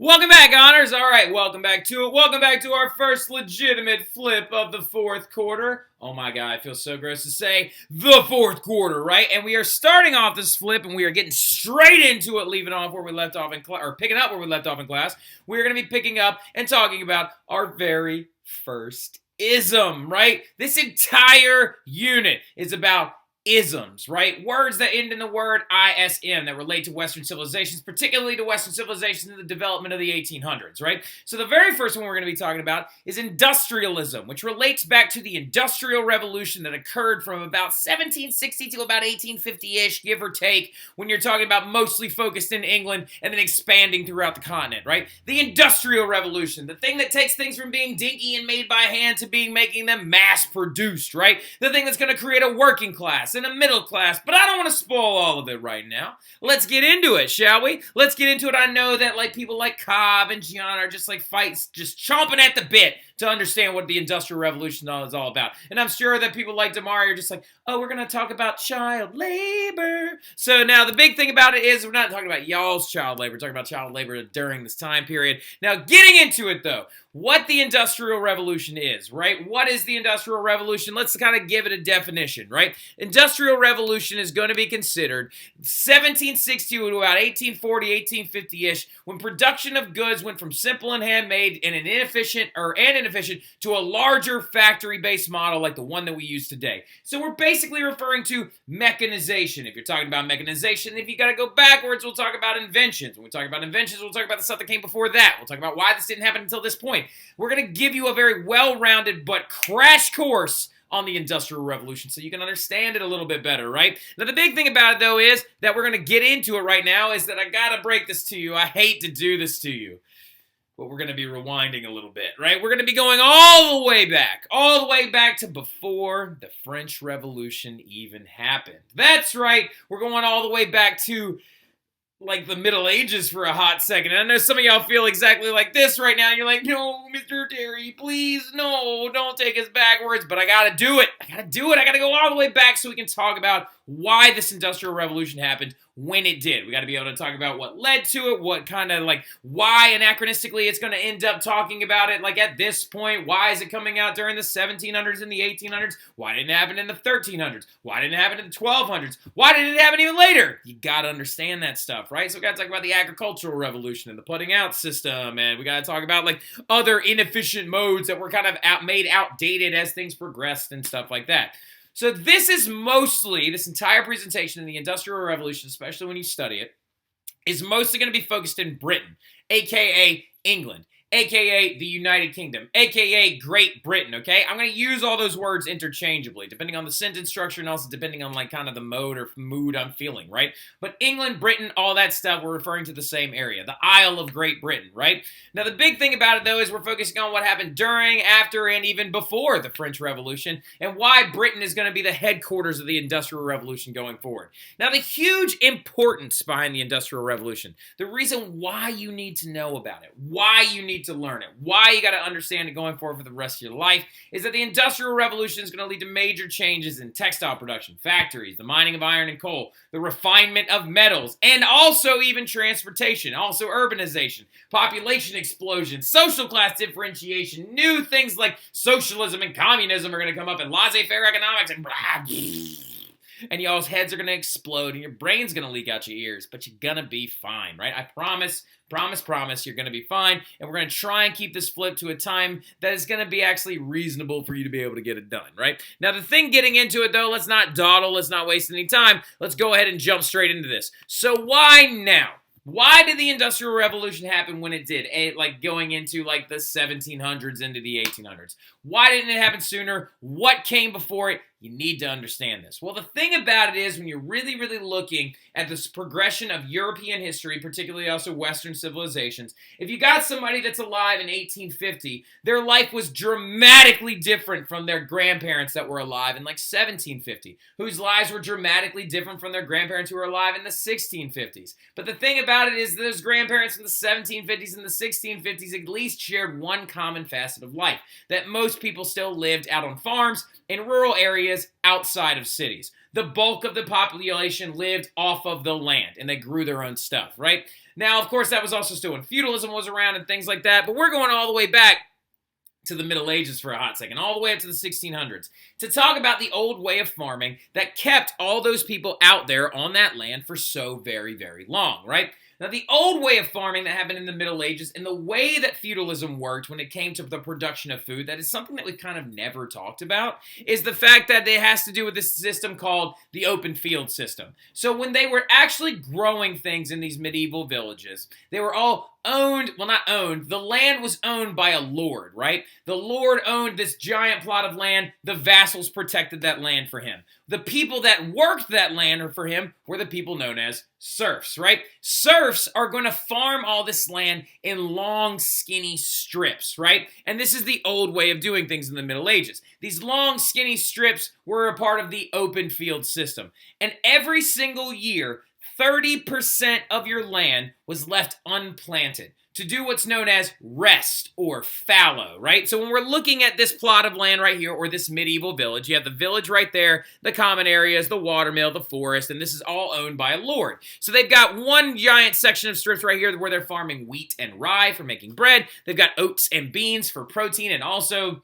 Welcome back, Honors. All right, welcome back to it. Welcome back to our first legitimate flip of the fourth quarter. Oh my God, it feels so gross to say the fourth quarter, right? And we are starting off this flip, and we are getting straight into it, leaving off where we left off in class, or picking up where we left off in class. We're going to be picking up and talking about our very first ism, right? This entire unit is about isms, right? Words that end in the word ISM that relate to Western civilizations, particularly to Western civilizations in the development of the 1800s, right? So the very first one we're going to be talking about is industrialism, which relates back to the Industrial Revolution that occurred from about 1760 to about 1850-ish, give or take, when you're talking about mostly focused in England and then expanding throughout the continent, right? The Industrial Revolution, the thing that takes things from being dinky and made by hand to making them mass-produced, right? The thing that's going to create a working class and a middle class, but I don't want to spoil all of it right now. Let's get into it, shall we? Let's get into it. I know that people like Cobb and Gian are just chomping at the bit to understand what the Industrial Revolution is all about. And I'm sure that people like Damari are just like, oh, we're going to talk about child labor. So now the big thing about it is we're not talking about y'all's child labor. We're talking about child labor during this time period. Now, getting into it, though, what the Industrial Revolution is, right? What is the Industrial Revolution? Let's kind of give it a definition, right? Industrial Revolution is going to be considered 1760 to about 1840, 1850-ish, when production of goods went from simple and handmade and inefficient to a larger factory-based model like the one that we use today. So we're basically referring to mechanization. If you're talking about mechanization, if you got to go backwards, we'll talk about inventions. When we talk about inventions, we'll talk about the stuff that came before that. We'll talk about why this didn't happen until this point. We're going to give you a very well-rounded but crash course on the Industrial Revolution so you can understand it a little bit better, right? Now, the big thing about it, though, is that we're going to get into it right now is that I got to break this to you. I hate to do this to you, but we're going to be rewinding a little bit, right? We're going to be going all the way back to before the French Revolution even happened. That's right. We're going all the way back to the Middle Ages for a hot second. And I know some of y'all feel exactly like this right now. You're like, no, Mr. Terry, please, no, don't take us backwards. But I gotta do it. I gotta go all the way back so we can talk about why this Industrial Revolution happened when it did. We got to be able to talk about what led to it, what kind of why anachronistically it's going to end up talking about it at this point. Why is it coming out during the 1700s and the 1800s? Why didn't it happen in the 1300s? Why didn't it happen in the 1200s? Why did it happen even later? You got to understand that stuff, right? So we got to talk about the agricultural revolution and the putting out system, and we got to talk about other inefficient modes that were kind of made outdated as things progressed and stuff like that. So this entire presentation in the Industrial Revolution, especially when you study it, is mostly going to be focused in Britain, aka England, aka the United Kingdom, aka Great Britain, okay? I'm going to use all those words interchangeably, depending on the sentence structure and also depending on kind of the mode or mood I'm feeling, right? But England, Britain, all that stuff, we're referring to the same area, the Isle of Great Britain, right? Now, the big thing about it, though, is we're focusing on what happened during, after, and even before the French Revolution, and why Britain is going to be the headquarters of the Industrial Revolution going forward. Now, the huge importance behind the Industrial Revolution, the reason why you need to know about it, why you need to learn it, why you got to understand it going forward for the rest of your life, is that the Industrial Revolution is going to lead to major changes in textile production, factories, the mining of iron and coal, the refinement of metals, and also even transportation, also urbanization, population explosion, social class differentiation, new things like socialism and communism are going to come up, and laissez-faire economics, and blah, and y'all's heads are going to explode, and your brain's going to leak out your ears, but you're going to be fine, right? I promise, you're going to be fine, and we're going to try and keep this flip to a time that is going to be actually reasonable for you to be able to get it done, right? Now, the thing getting into it, though, let's not dawdle, let's not waste any time. Let's go ahead and jump straight into this. So why now? Why did the Industrial Revolution happen when it did? Going into the 1700s into the 1800s. Why didn't it happen sooner? What came before it? You need to understand this. Well, the thing about it is when you're really, really looking at this progression of European history, particularly also Western civilizations, if you got somebody that's alive in 1850, their life was dramatically different from their grandparents that were alive in 1750, whose lives were dramatically different from their grandparents who were alive in the 1650s. But the thing about it is those grandparents in the 1750s and the 1650s at least shared one common facet of life, that most people still lived out on farms in rural areas areas outside of cities. The bulk of the population lived off of the land, and they grew their own stuff, right? Now, of course, that was also still when feudalism was around and things like that, but we're going all the way back to the Middle Ages for a hot second, all the way up to the 1600s, to talk about the old way of farming that kept all those people out there on that land for so very, very long, right? Now, the old way of farming that happened in the Middle Ages and the way that feudalism worked when it came to the production of food, that is something that we've kind of never talked about, is the fact that it has to do with this system called the open field system. So when they were actually growing things in these medieval villages, they were all owned, well, not owned, the land was owned by a lord, right? The lord owned this giant plot of land. The vassals protected that land for him. The people that worked that land for him were the people known as serfs, right? Serfs are going to farm all this land in long, skinny strips, right? And this is the old way of doing things in the Middle Ages. These long, skinny strips were a part of the open field system. And every single year, 30% of your land was left unplanted to do what's known as rest or fallow, right? So when we're looking at this plot of land right here, or this medieval village, you have the village right there, the common areas, the watermill, the forest, and this is all owned by a lord. So they've got one giant section of strips right here where they're farming wheat and rye for making bread. They've got oats and beans for protein and also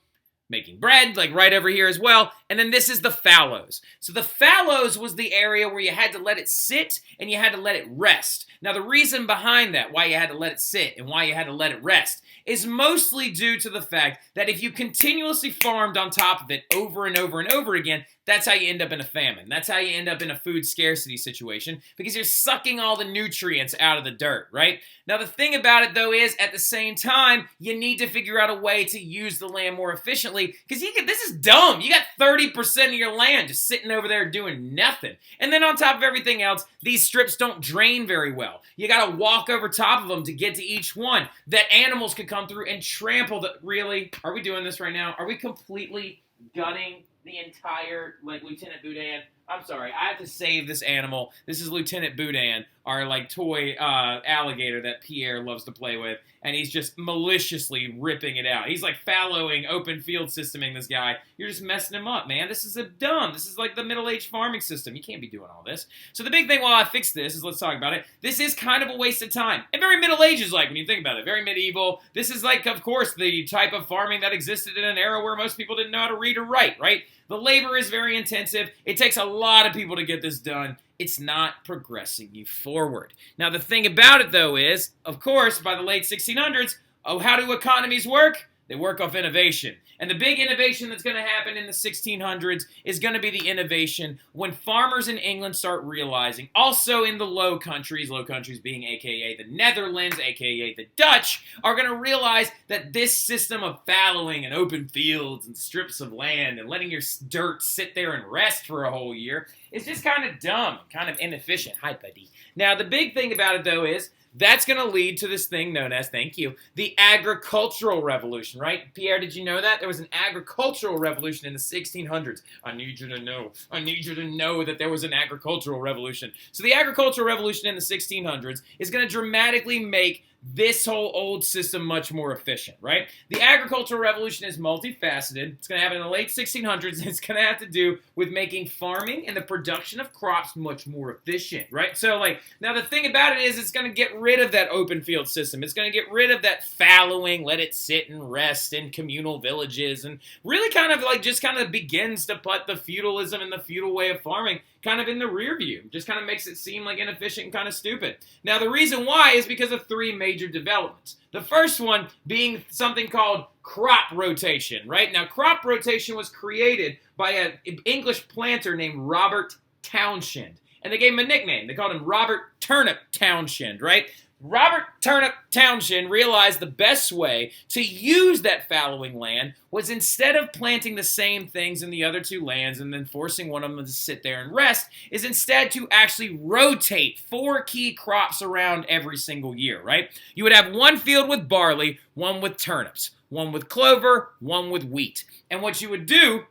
making bread, like right over here as well. And then this is the fallows. So the fallows was the area where you had to let it sit and you had to let it rest. Now, the reason behind that, why you had to let it sit and why you had to let it rest, is mostly due to the fact that if you continuously farmed on top of it over and over and over again, that's how you end up in a famine. That's how you end up in a food scarcity situation, because you're sucking all the nutrients out of the dirt, right? Now, the thing about it, though, is at the same time, you need to figure out a way to use the land more efficiently, because this is dumb. You got 30% of your land just sitting over there doing nothing. And then on top of everything else, these strips don't drain very well. You got to walk over top of them to get to each one. That animals could come through and trample the... Really? Are we doing this right now? Are we completely gutting the entire, Lieutenant Boudin? I'm sorry, I have to save this animal. This is Lieutenant Boudin, our, toy alligator that Pierre loves to play with, and he's just maliciously ripping it out. He's, fallowing, open field systeming this guy. You're just messing him up, man. This is This is like the middle-aged farming system. You can't be doing all this. So the big thing while I fix this is, let's talk about it. This is kind of a waste of time. And very Middle Ages-like, when you think about it. Very medieval. This is, of course, the type of farming that existed in an era where most people didn't know how to read or write, right? The labor is very intensive. It takes a lot of people to get this done. It's not progressing you forward. Now, the thing about it, though, is, of course, by the late 1600s, how do economies work? They work off innovation. And the big innovation that's going to happen in the 1600s is going to be the innovation when farmers in England start realizing, also in the Low Countries being aka the Netherlands, aka the Dutch, are going to realize that this system of fallowing and open fields and strips of land and letting your dirt sit there and rest for a whole year is just kind of dumb, kind of inefficient. Hi, buddy. Now, the big thing about it, though, is that's going to lead to this thing known as, thank you, the agricultural revolution, right? Pierre, did you know that? There was an agricultural revolution in the 1600s. I need you to know. I need you to know that there was an agricultural revolution. So the agricultural revolution in the 1600s is going to dramatically make this whole old system much more efficient, right? The agricultural revolution is multifaceted. It's going to happen in the late 1600s, and it's going to have to do with making farming and the production of crops much more efficient, right? So, now the thing about it is it's going to get rid of that open field system. It's going to get rid of that fallowing, let it sit and rest in communal villages, and really just begins to put the feudalism and the feudal way of farming kind of in the rear view. Just kind of makes it seem like inefficient and kind of stupid. Now, the reason why is because of three major developments. The first one being something called crop rotation, right? Now, crop rotation was created by an English planter named Robert Townshend. And they gave him a nickname. They called him Robert Turnip Townshend, right? Robert Turnip Townshend realized the best way to use that fallowing land was, instead of planting the same things in the other two lands and then forcing one of them to sit there and rest, is instead to actually rotate 4 key crops around every single year, right? You would have one field with barley, one with turnips, one with clover, one with wheat. And what you would do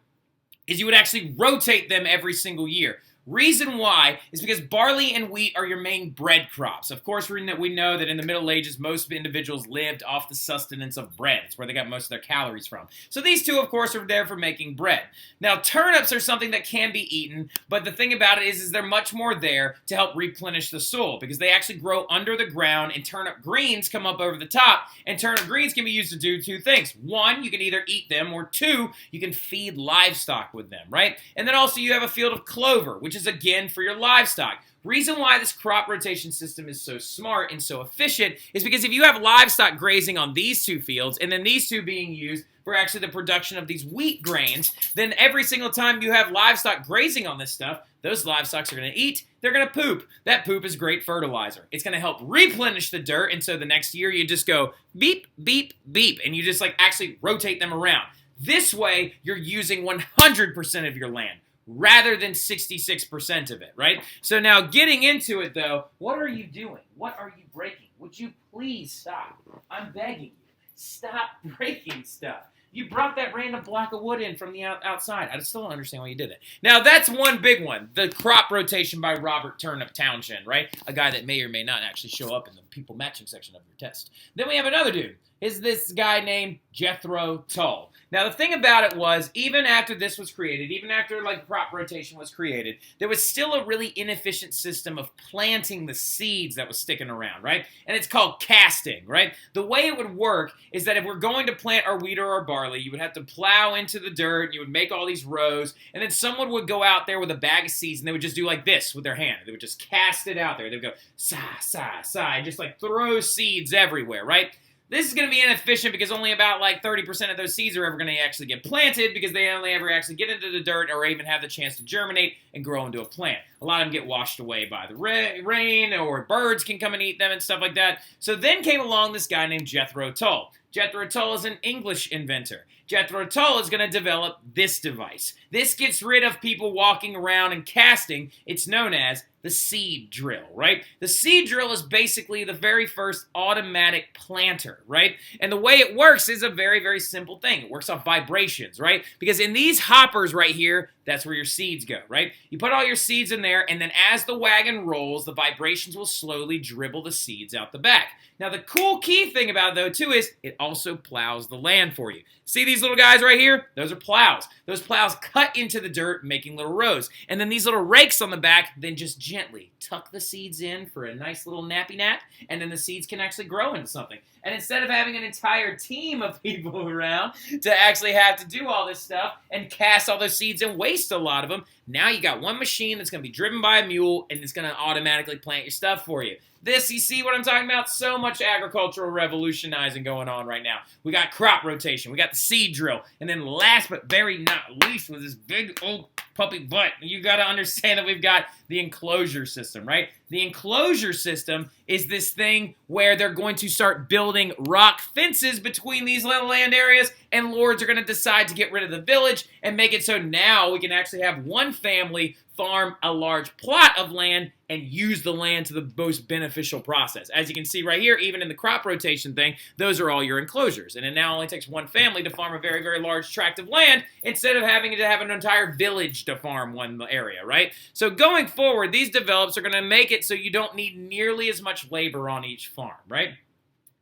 is you would actually rotate them every single year. Reason why is because barley and wheat are your main bread crops. Of course, we know that in the Middle Ages, most individuals lived off the sustenance of bread. It's where they got most of their calories from. So these two, of course, are there for making bread. Now, turnips are something that can be eaten, but the thing about it is they're much more there to help replenish the soil because they actually grow under the ground, and turnip greens come up over the top, and turnip greens can be used to do two things. One, you can either eat them, or two, you can feed livestock with them, right? And then also you have a field of clover, which is again for your livestock. Reason why this crop rotation system is so smart and so efficient is because if you have livestock grazing on these two fields and then these two being used for actually the production of these wheat grains, then every single time you have livestock grazing on this stuff, those livestock are going to eat, they're going to poop. That poop is great fertilizer. It's going to help replenish the dirt, and so the next year you just go beep, beep, beep, and you just like actually rotate them around. This way, you're using 100% of your land rather than 66% of it, right? So now getting into it, though, what are you doing? What are you breaking? Would you please stop? I'm begging you. Stop breaking stuff. You brought that random block of wood in from the outside. I still don't understand why you did it. Now, that's one big one. The crop rotation by Robert Turnip Townshend, right? A guy that may or may not actually show up in the people matching section of your test. Then we have another dude. Is this guy named Jethro Tull. Now, the thing about it was, even after this was created, even after like crop rotation was created, there was still a really inefficient system of planting the seeds that was sticking around, right? And it's called casting, right? The way it would work is that if we're going to plant our wheat or our barley, you would have to plow into the dirt, you would make all these rows, and then someone would go out there with a bag of seeds, and they would just do like this with their hand. They would just cast it out there. They would go, sigh, sigh, sigh, and just like throw seeds everywhere, right? This is going to be inefficient because only about like 30% of those seeds are ever going to actually get planted because they only ever actually get into the dirt or even have the chance to germinate and grow into a plant. A lot of them get washed away by the rain, or birds can come and eat them and stuff like that. So then came along this guy named Jethro Tull. Jethro Tull is an English inventor. Jethro Tull is going to develop this device. This gets rid of people walking around and casting. It's known as the seed drill, right? The seed drill is basically the very first automatic planter, right? And the way it works is a very, very simple thing. It works off vibrations, right? Because in these hoppers right here, that's where your seeds go, right? You put all your seeds in there, and then as the wagon rolls, the vibrations will slowly dribble the seeds out the back. Now, the cool key thing about it, though, too, is it also plows the land for you. See these little guys right here? Those are plows. Those plows cut into the dirt, making little rows. And then these little rakes on the back then just gently tuck the seeds in for a nice little nappy nap, and then the seeds can actually grow into something. And instead of having an entire team of people around to actually have to do all this stuff and cast all those seeds and waste a lot of them, now you got one machine that's going to be driven by a mule, and it's going to automatically plant your stuff for you. This, you see what I'm talking about? So much agricultural revolutionizing going on right now. We got crop rotation, we got the seed drill, and then last but very not least with this big old puppy butt, you got to understand that we've got the enclosure system, right? The enclosure system is this thing where they're going to start building rock fences between these little land areas, and lords are going to decide to get rid of the village and make it so now we can actually have one family farm a large plot of land and use the land to the most beneficial process. As you can see right here, even in the crop rotation thing, those are all your enclosures. And it now only takes one family to farm a very, very large tract of land instead of having to have an entire village to farm one area, right? So going forward, these develops are going to make it so you don't need nearly as much labor on each farm, right?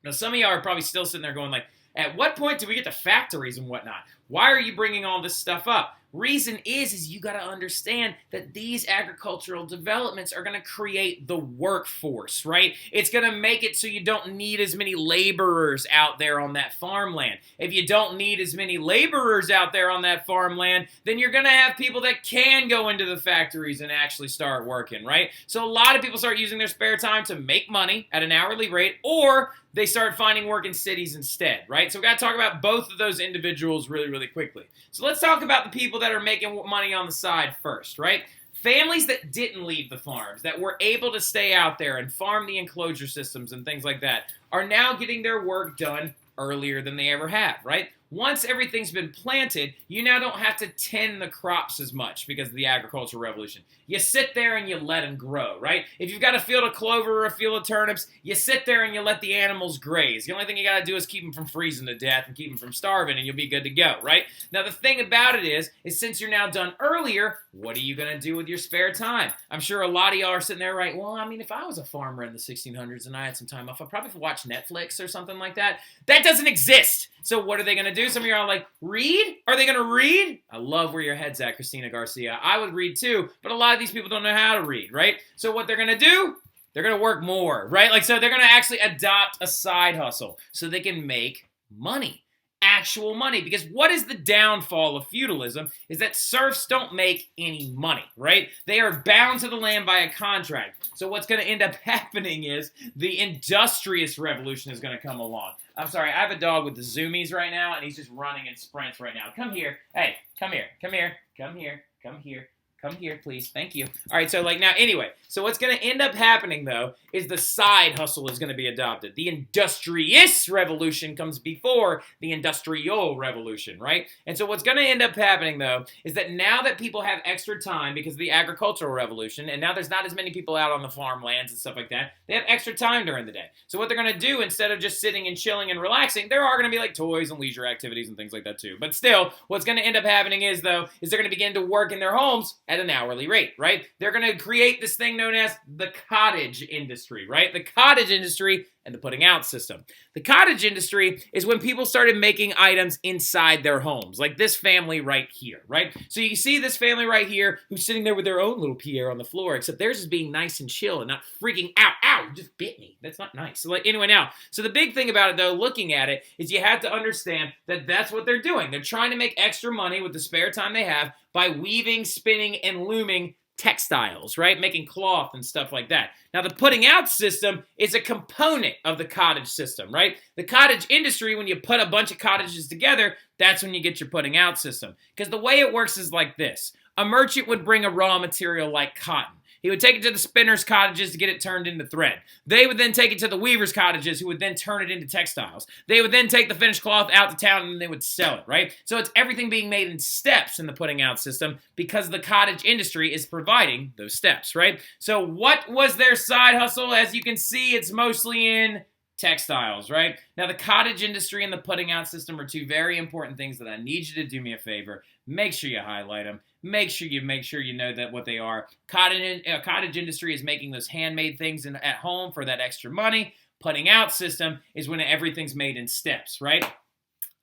Now, some of y'all are probably still sitting there going like, at what point do we get to factories and whatnot? Why are you bringing all this stuff up? Reason is you got to understand that these agricultural developments are going to create the workforce, right? It's going to make it so you don't need as many laborers out there on that farmland. If you don't need as many laborers out there on that farmland, then you're going to have people that can go into the factories and actually start working, right? So a lot of people start using their spare time to make money at an hourly rate, or they start finding work in cities instead, right? So we've got to talk about both of those individuals really, really quickly. So let's talk about the people that are making money on the side first, right? Families that didn't leave the farms, that were able to stay out there and farm the enclosure systems and things like that, are now getting their work done earlier than they ever have, right? once everything's been planted, you now don't have to tend the crops as much because of the agricultural revolution. You sit there and you let them grow, right? If you've got a field of clover or a field of turnips, you sit there and you let the animals graze. The only thing you got to do is keep them from freezing to death and keep them from starving, and you'll be good to go, right? Now, the thing about it is since you're now done earlier, what are you going to do with your spare time? I'm sure a lot of y'all are sitting there right, well, I mean, if I was a farmer in the 1600s and I had some time off, I'd probably watch Netflix or something like that. That doesn't exist. So what are they going to do? Some of you are like, read? Are they going to read? I love where your head's at, Christina Garcia. I would read too, but a lot of these people don't know how to read, right? So what they're going to do, they're going to work more, right? Like, so they're going to actually adopt a side hustle so they can make money. Actual money, because what is the downfall of feudalism is that serfs don't make any money, right? They are bound to the land by a contract. So what's going to end up happening is the industrious revolution is going to come along. I'm sorry, I have a dog with the zoomies right now, and he's just running in sprints right now. Come here. Hey, come here. Come here. Come here. Come here. Come here, please. Thank you. All right, so like now, anyway, so what's going to end up happening, though, is the side hustle is going to be adopted. The industrious revolution comes before the industrial revolution, right? And so what's going to end up happening, though, is that now that people have extra time because of the agricultural revolution, and now there's not as many people out on the farmlands and stuff like that, they have extra time during the day. So what they're going to do, instead of just sitting and chilling and relaxing, there are going to be like toys and leisure activities and things like that too. But still, what's going to end up happening is, though, is they're going to begin to work in their homes at an hourly rate, right? They're going to create this thing known as the cottage industry, right? The cottage industry and the putting out system. The cottage industry is when people started making items inside their homes, like this family right here, right? So you see this family right here who's sitting there with their own little Pierre on the floor, except theirs is being nice and chill and not freaking out. Ow, you just bit me. That's not nice. So like, anyway, now, so the big thing about it, though, looking at it, is you have to understand that that's what they're doing. They're trying to make extra money with the spare time they have by weaving, spinning, and looming textiles, right? Making cloth and stuff like that. Now, the putting out system is a component of the cottage system, right? The cottage industry, when you put a bunch of cottages together, that's when you get your putting out system. Because the way it works is like this. A merchant would bring a raw material like cotton. He would take it to the spinners' cottages to get it turned into thread. They would then take it to the weavers' cottages, who would then turn it into textiles. They would then take the finished cloth out to town and they would sell it, right? So it's everything being made in steps in the putting out system because the cottage industry is providing those steps, right? So what was their side hustle? As you can see, it's mostly in textiles, right? Now, the cottage industry and the putting out system are two very important things that I need you to do me a favor. Make sure you highlight them. Make sure you know that what they are. Cottage industry is making those handmade things at home for that extra money. Putting out system is when everything's made in steps, right?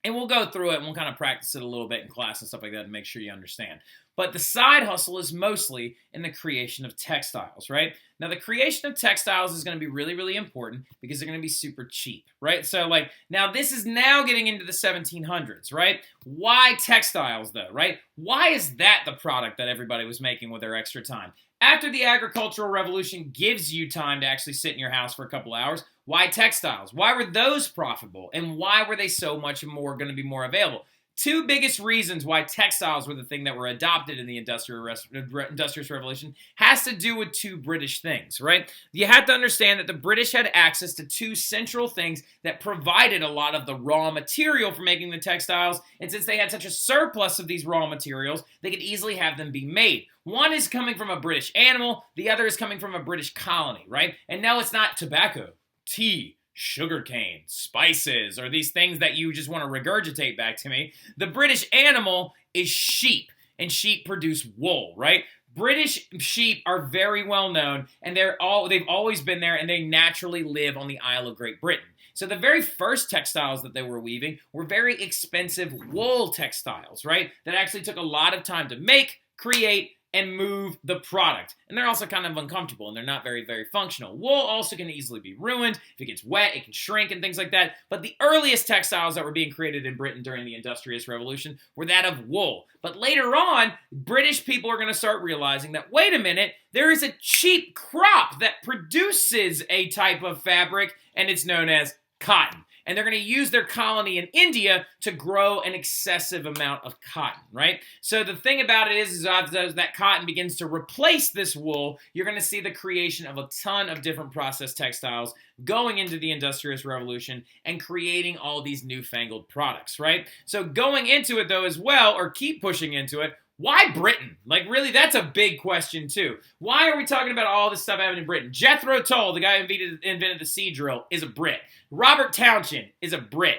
And we'll go through it and we'll kind of practice it a little bit in class and stuff like that to make sure you understand. But the side hustle is mostly in the creation of textiles, right? Now, the creation of textiles is going to be really, really important because they're going to be super cheap, right? So, like, now this is now getting into the 1700s, right? Why textiles, though, right? Why is that the product that everybody was making with their extra time? After the agricultural revolution gives you time to actually sit in your house for a couple hours, why textiles? Why were those profitable? And why were they so much more going to be more available? Two biggest reasons why textiles were the thing that were adopted in the Industrious Revolution has to do with two British things, right? You have to understand that the British had access to two central things that provided a lot of the raw material for making the textiles, and since they had such a surplus of these raw materials, they could easily have them be made. One is coming from a British animal, the other is coming from a British colony, right? And no, it's not tobacco, tea, sugarcane, spices, or these things that you just want to regurgitate back to me. The British animal is sheep, and sheep produce wool, right? British sheep are very well known, and they've always been there, and they naturally live on the Isle of Great Britain. So the very first textiles that they were weaving were very expensive wool textiles, right? That actually took a lot of time to make, create, and move the product. And they're also kind of uncomfortable, and they're not very, very functional. Wool also can easily be ruined. If it gets wet, it can shrink and things like that. But the earliest textiles that were being created in Britain during the Industrious Revolution were that of wool. But later on, British people are going to start realizing that, wait a minute, there is a cheap crop that produces a type of fabric, and it's known as cotton. and they're going to use their colony in India to grow an excessive amount of cotton, right? So the thing about it is as that cotton begins to replace this wool, you're going to see the creation of a ton of different processed textiles going into the Industrial Revolution and creating all these newfangled products, right? So going into it, though, as well, or keep pushing into it, why Britain? Like, really, that's a big question, too. Why are we talking about all this stuff happening in Britain? Jethro Tull, the guy who invented the sea drill, is a Brit. Robert Townshend is a Brit.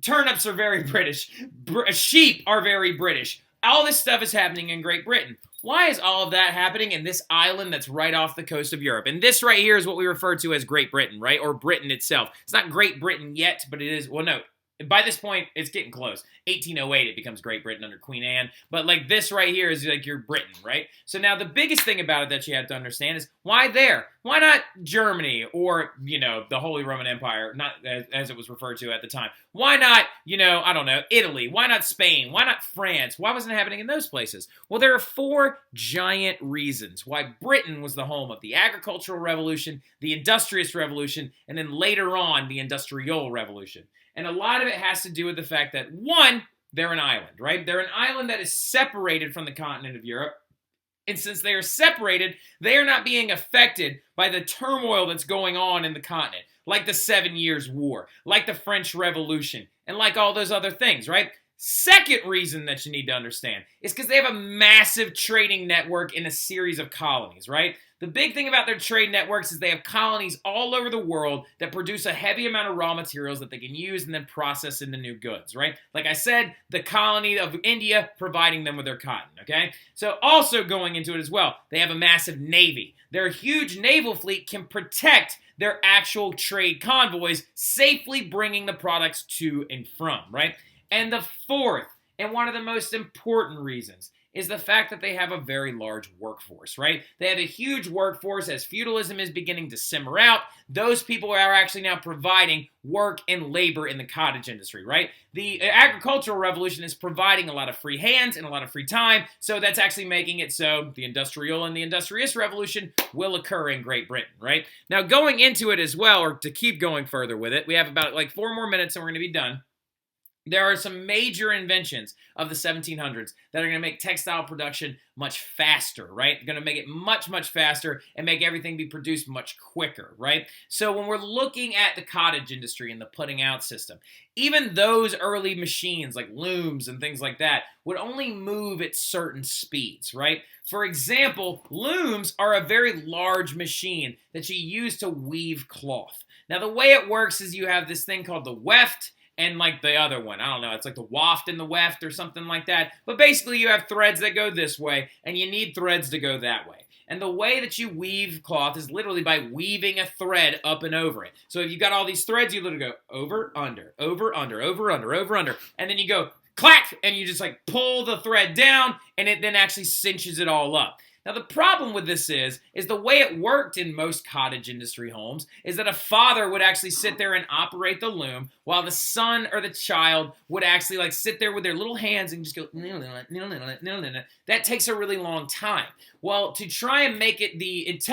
Turnips are very British. Sheep are very British. All this stuff is happening in Great Britain. Why is all of that happening in this island that's right off the coast of Europe? And this right here is what we refer to as Great Britain, right? Or Britain itself. It's not Great Britain yet, but it is, well, no. By this point, it's getting close. 1808, it becomes Great Britain under Queen Anne. But like this right here is like your Britain, right? So now the biggest thing about it that you have to understand is why there? Why not Germany or, you know, the Holy Roman Empire, not as it was referred to at the time? Why not, you know, I don't know, Italy? Why not Spain? Why not France? Why wasn't it happening in those places? Well, there are 4 giant reasons why Britain was the home of the Agricultural Revolution, the Industrious Revolution, and then later on, the Industrial Revolution. And a lot of it has to do with the fact that, one, they're an island, right? They're an island that is separated from the continent of Europe. And since they are separated, they are not being affected by the turmoil that's going on in the continent, like the 7 Years' War, like the French Revolution, and like all those other things, right? Second reason that you need to understand is because they have a massive trading network in a series of colonies, right? The big thing about their trade networks is they have colonies all over the world that produce a heavy amount of raw materials that they can use and then process into new goods, right? Like I said, the colony of India providing them with their cotton, okay? So also going into it as well, they have a massive navy. Their huge naval fleet can protect their actual trade convoys, safely bringing the products to and from, right? And the fourth, and one of the most important reasons, is the fact that they have a very large workforce, right? They have a huge workforce. As feudalism is beginning to simmer out, those people are actually now providing work and labor in the cottage industry, right? The agricultural revolution is providing a lot of free hands and a lot of free time, so that's actually making it so the industrial and the industrious revolution will occur in Great Britain, right? Now, going into it as well, or to keep going further with it, we have about like 4 more minutes and we're going to be done. There are some major inventions of the 1700s that are going to make textile production much faster, right? Going to make it much, much faster and make everything be produced much quicker, right? So when we're looking at the cottage industry and the putting out system, even those early machines like looms and things like that would only move at certain speeds, right? For example, looms are a very large machine that you use to weave cloth. Now, the way it works is you have this thing called the weft, and like the other one, I don't know, it's like the waft and the weft or something like that. But basically you have threads that go this way, and you need threads to go that way. And the way that you weave cloth is literally by weaving a thread up and over it. So if you've got all these threads, you literally go over, under, over, under, over, under, over, under. And then you go clack, and you just like pull the thread down, and it then actually cinches it all up. Now, the problem with this is the way it worked in most cottage industry homes is that a father would actually sit there and operate the loom while the son or the child would actually like sit there with their little hands and just go, that takes a really long time. Well, to try and make it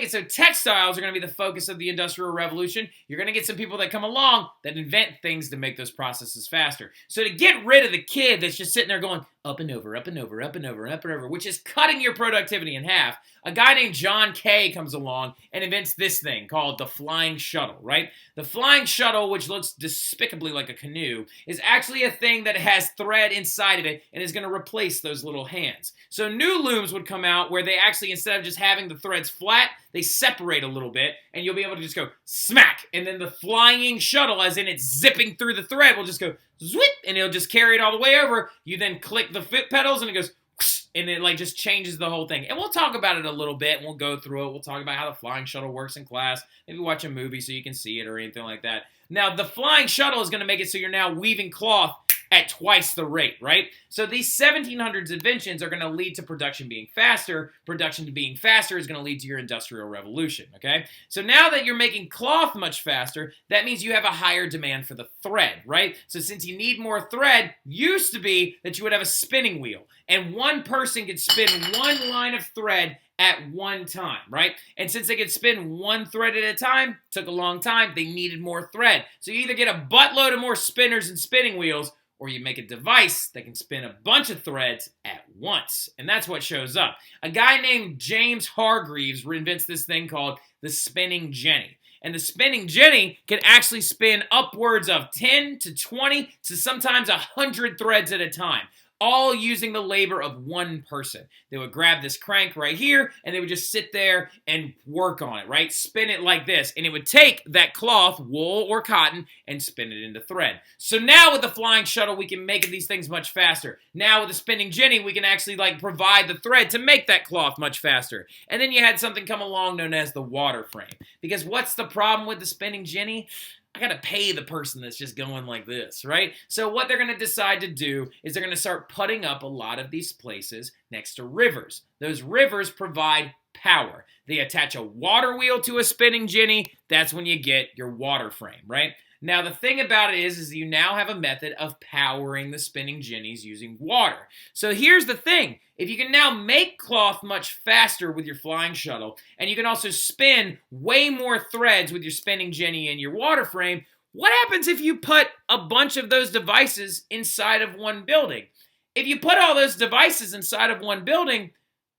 so textiles are going to be the focus of the Industrial Revolution, you're going to get some people that come along that invent things to make those processes faster. So to get rid of the kid that's just sitting there going up and over, up and over, up and over, up and over, which is cutting your productivity in half, a guy named John Kay comes along and invents this thing called the flying shuttle, right? The flying shuttle, which looks despicably like a canoe, is actually a thing that has thread inside of it and is going to replace those little hands. So new looms would come out where they actually, instead of just having the threads flat, they separate a little bit, and you'll be able to just go smack, and then the flying shuttle, as in it's zipping through the thread, will just go zwip, and it'll just carry it all the way over. You then click the foot pedals, and it goes whoosh, and it like just changes the whole thing. And we'll talk about it a little bit, and we'll go through it. We'll talk about how the flying shuttle works in class. Maybe watch a movie so you can see it or anything like that. Now, the flying shuttle is going to make it so you're now weaving cloth at twice the rate, right? So these 1700s inventions are going to lead to production being faster. Production being faster is going to lead to your Industrial Revolution, okay? So now that you're making cloth much faster, that means you have a higher demand for the thread, right? So since you need more thread, used to be that you would have a spinning wheel, and one person could spin one line of thread at one time, right? And since they could spin one thread at a time, took a long time, they needed more thread. So you either get a buttload of more spinners and spinning wheels, or you make a device that can spin a bunch of threads at once. And that's what shows up. A guy named James Hargreaves invents this thing called the spinning jenny. And the spinning jenny can actually spin upwards of 10 to 20 to sometimes 100 threads at a time, all using the labor of one person. They would grab this crank right here, and they would just sit there and work on it, right? Spin it like this, and it would take that cloth, wool or cotton, and spin it into thread. So now with the flying shuttle, we can make these things much faster. Now with the spinning jenny, we can actually provide the thread to make that cloth much faster. And then you had something come along known as the water frame. Because what's the problem with the spinning jenny? I gotta pay the person that's just going like this, right? So what they're gonna decide to do is they're gonna start putting up a lot of these places next to rivers. Those rivers provide power. They attach a water wheel to a spinning jenny. That's when you get your water frame, right? Now, the thing about it is you now have a method of powering the spinning jennies using water. So here's the thing. If you can now make cloth much faster with your flying shuttle, and you can also spin way more threads with your spinning jenny and your water frame, what happens if you put a bunch of those devices inside of one building? If you put all those devices inside of one building,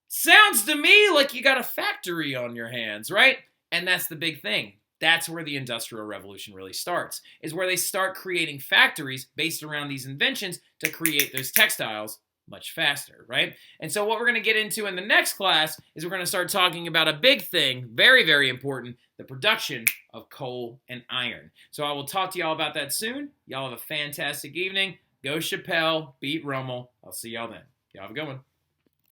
sounds to me like you got a factory on your hands, right? And that's the big thing. That's where the Industrial Revolution really starts, is where they start creating factories based around these inventions to create those textiles much faster, right? And so what we're going to get into in the next class is we're going to start talking about a big thing, very, very important, the production of coal and iron. So I will talk to y'all about that soon. Y'all have a fantastic evening. Go Chappelle, beat Rommel. I'll see y'all then. Y'all have a good one.